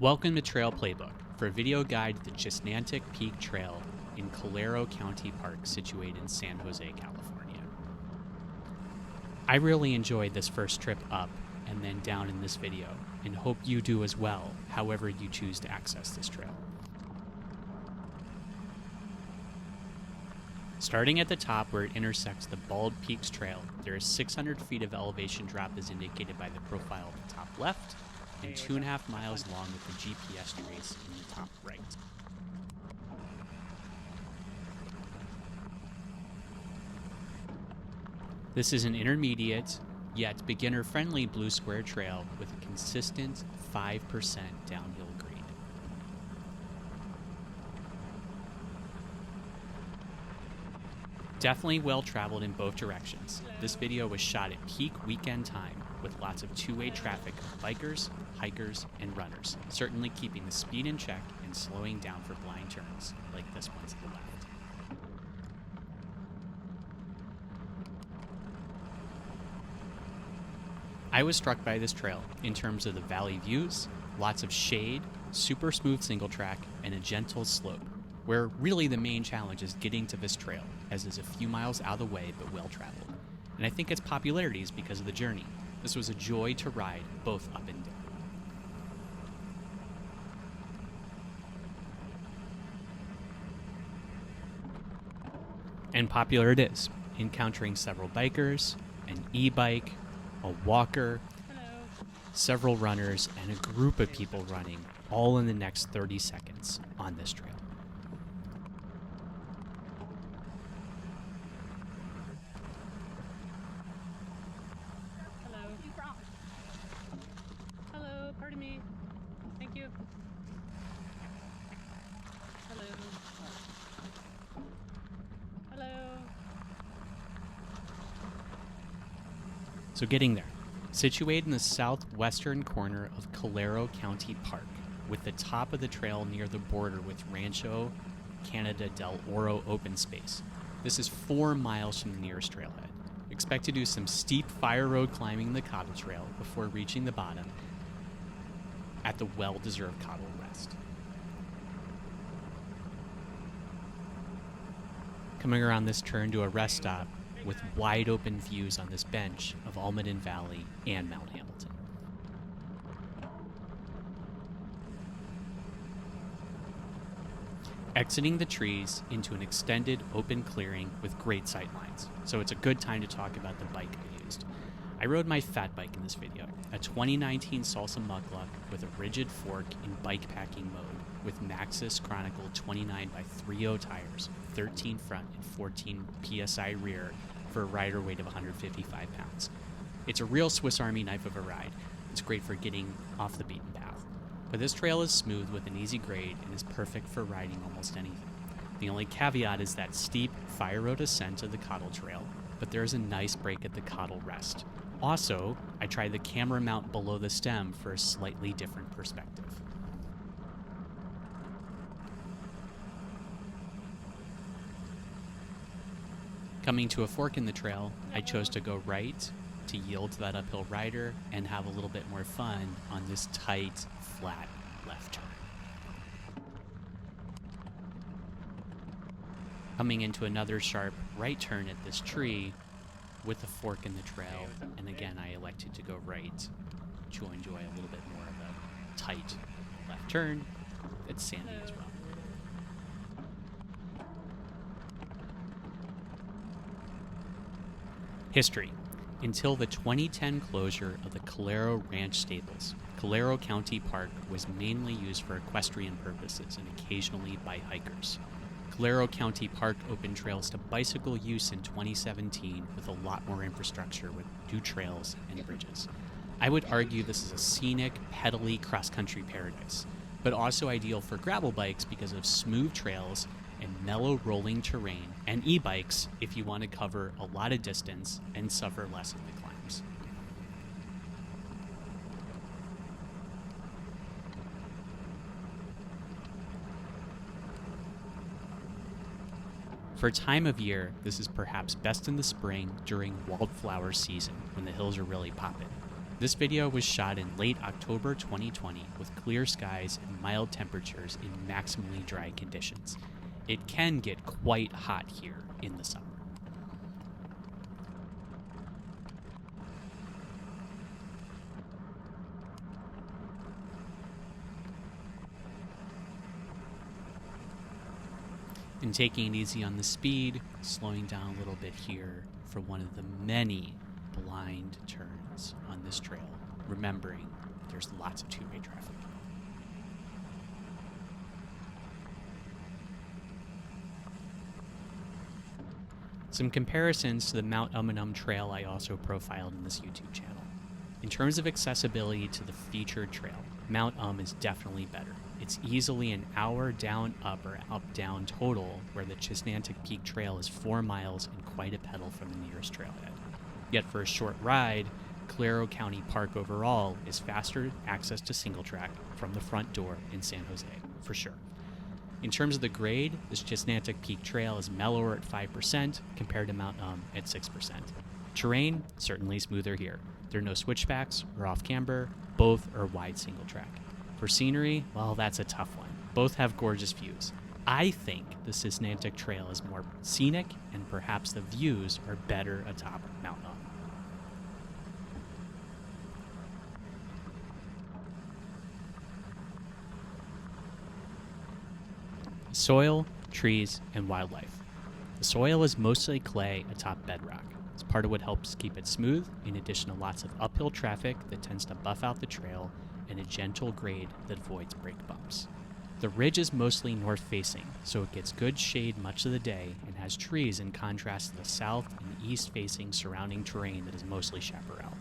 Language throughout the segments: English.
Welcome to Trail Playbook for a video guide to the Chisnantuk Peak Trail in Calero County Park, situated in San Jose, California. I really enjoyed this first trip up and then down in this video, and hope you do as well, however you choose to access this trail. Starting at the top where it intersects the Bald Peaks Trail, there is 600 feet of elevation drop as indicated by the profile at the top left, and 2.5 miles long with the GPS trace in the top right. This is an intermediate, yet beginner-friendly blue square trail with a consistent 5% downhill grade. Definitely well traveled in both directions. This video was shot at peak weekend time with lots of two-way traffic of bikers, hikers, and runners, certainly keeping the speed in check and slowing down for blind turns, like this one to the left. I was struck by this trail in terms of the valley views, lots of shade, super smooth single track, and a gentle slope, where really the main challenge is getting to this trail, as it's a few miles out of the way but well traveled. And I think its popularity is because of the journey. This was a joy to ride both up and down. And popular it is, encountering several bikers, an e-bike, a walker, several runners, and a group of people running, all in the next 30 seconds on this trail. Hello, pardon me. Thank you. Hello. Hello. So getting there, situated in the southwestern corner of Calero County Park, with the top of the trail near the border with Rancho Canada del Oro open space. This is 4 miles from the nearest trailhead. Expect to do some steep fire road climbing the Cottle Trail before reaching the bottom at the well-deserved Cottle Rest. Coming around this turn to a rest stop with wide open views on this bench of Almaden Valley and Mount Hamilton. Exiting the trees into an extended open clearing with great sightlines, so it's a good time to talk about the bike I used. I rode my fat bike in this video, a 2019 Salsa Muckluck with a rigid fork in bike packing mode with Maxxis Chronicle 29x30 tires, 13 front and 14 psi rear for a rider weight of 155 pounds. It's a real Swiss Army knife of a ride. It's great for getting off the beaten path. But this trail is smooth with an easy grade and is perfect for riding almost anything. The only caveat is that steep fire road ascent of the Cottle Trail, but there is a nice break at the Cottle Rest. Also, I tried the camera mount below the stem for a slightly different perspective. Coming to a fork in the trail, I chose to go right to yield to that uphill rider and have a little bit more fun on this tight, flat left turn. Coming into another sharp right turn at this tree with a fork in the trail, and again I elected to go right to enjoy a little bit more of a tight left turn. It's sandy as well. History. Until the 2010 closure of the Calero Ranch stables, Calero County Park was mainly used for equestrian purposes and occasionally by hikers. Calero County Park opened trails to bicycle use in 2017 with a lot more infrastructure with new trails and bridges. I would argue this is a scenic, pedally cross-country paradise, but also ideal for gravel bikes because of smooth trails and mellow rolling terrain, and e-bikes if you want to cover a lot of distance and suffer less in the climbs. For time of year, this is perhaps best in the spring during wildflower season when the hills are really popping. This video was shot in late October 2020 with clear skies and mild temperatures in maximally dry conditions. It can get quite hot here in the summer. And taking it easy on the speed, slowing down a little bit here for one of the many blind turns on this trail, remembering there's lots of two-way traffic. Some comparisons to the Mount Umunum Trail I also profiled in this YouTube channel. In terms of accessibility to the featured trail, Mount is definitely better. It's easily an hour down up or up down total, where the Chisnantuk Peak Trail is 4 miles and quite a pedal from the nearest trailhead. Yet for a short ride, Calero County Park overall is faster access to single track from the front door in San Jose, for sure. In terms of the grade, this Chisnantuk Peak Trail is mellower at 5% compared to Mount at 6%. Terrain, certainly smoother here. There are no switchbacks or off-camber, both are wide single track. For scenery, well, that's a tough one. Both have gorgeous views. I think the Chisnantuk Trail is more scenic, and perhaps the views are better atop Mount Soil, trees, and wildlife. The soil is mostly clay atop bedrock. It's part of what helps keep it smooth, in addition to lots of uphill traffic that tends to buff out the trail, and a gentle grade that avoids brake bumps. The ridge is mostly north-facing, so it gets good shade much of the day and has trees in contrast to the south and east-facing surrounding terrain that is mostly chaparral.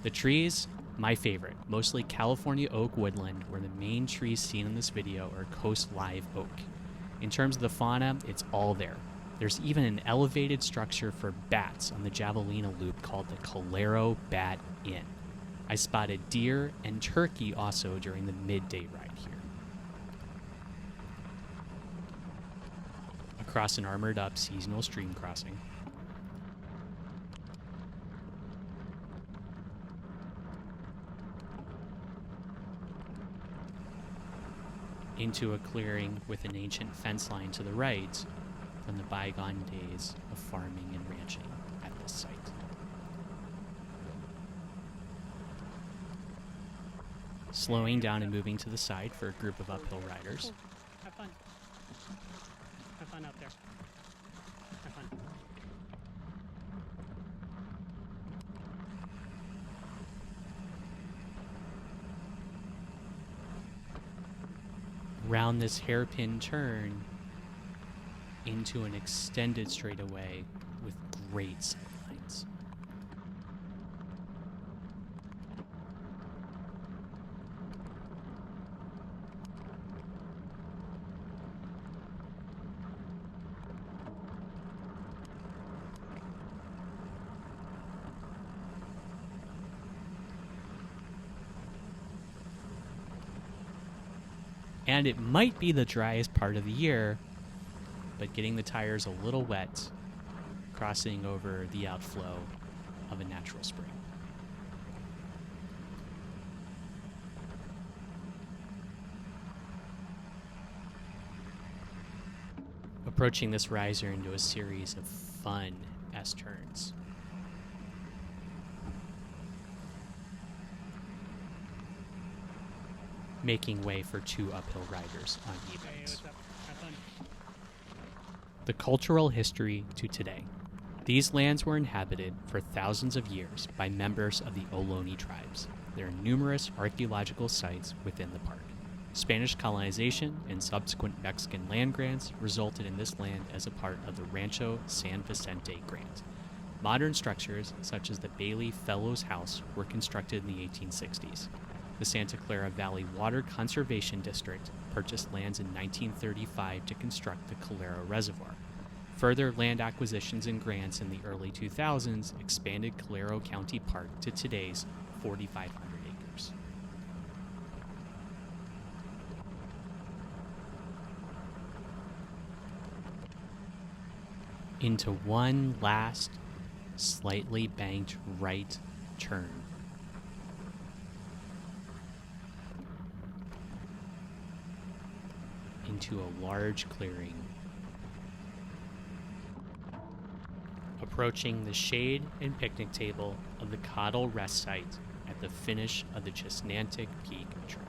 The trees, my favorite, mostly California oak woodland, where the main trees seen in this video are coast live oak. In terms of the fauna, it's all there. There's even an elevated structure for bats on the Javelina Loop called the Calero Bat Inn. I spotted deer and turkey also during the midday ride here. Across an armored-up seasonal stream crossing. Into a clearing with an ancient fence line to the right from the bygone days of farming and ranching at this site. Slowing down and moving to the side for a group of uphill riders. Cool. Have fun. Have fun out there. Have fun. Round this hairpin turn into an extended straightaway with great sightlines. And it might be the driest part of the year, but getting the tires a little wet, crossing over the outflow of a natural spring. Approaching this riser into a series of fun S-turns. Making way for 2 uphill riders on Hey, events. what's up? Have fun. The cultural history to today. These lands were inhabited for thousands of years by members of the Ohlone tribes. There are numerous archaeological sites within the park. Spanish colonization and subsequent Mexican land grants resulted in this land as a part of the Rancho San Vicente Grant. Modern structures, such as the Bailey Fellows House, were constructed in the 1860s. The Santa Clara Valley Water Conservation District purchased lands in 1935 to construct the Calero Reservoir. Further land acquisitions and grants in the early 2000s expanded Calero County Park to today's 4,500 acres. Into one last, slightly banked right turn into a large clearing. Approaching the shade and picnic table of the Cottle Rest Site at the finish of the Chisnantuk Peak Trail.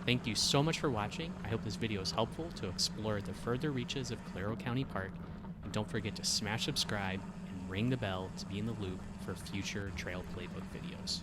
Thank you so much for watching. I hope this video is helpful to explore the further reaches of Calero County Park. And don't forget to smash subscribe and ring the bell to be in the loop for future Trail Playbook videos.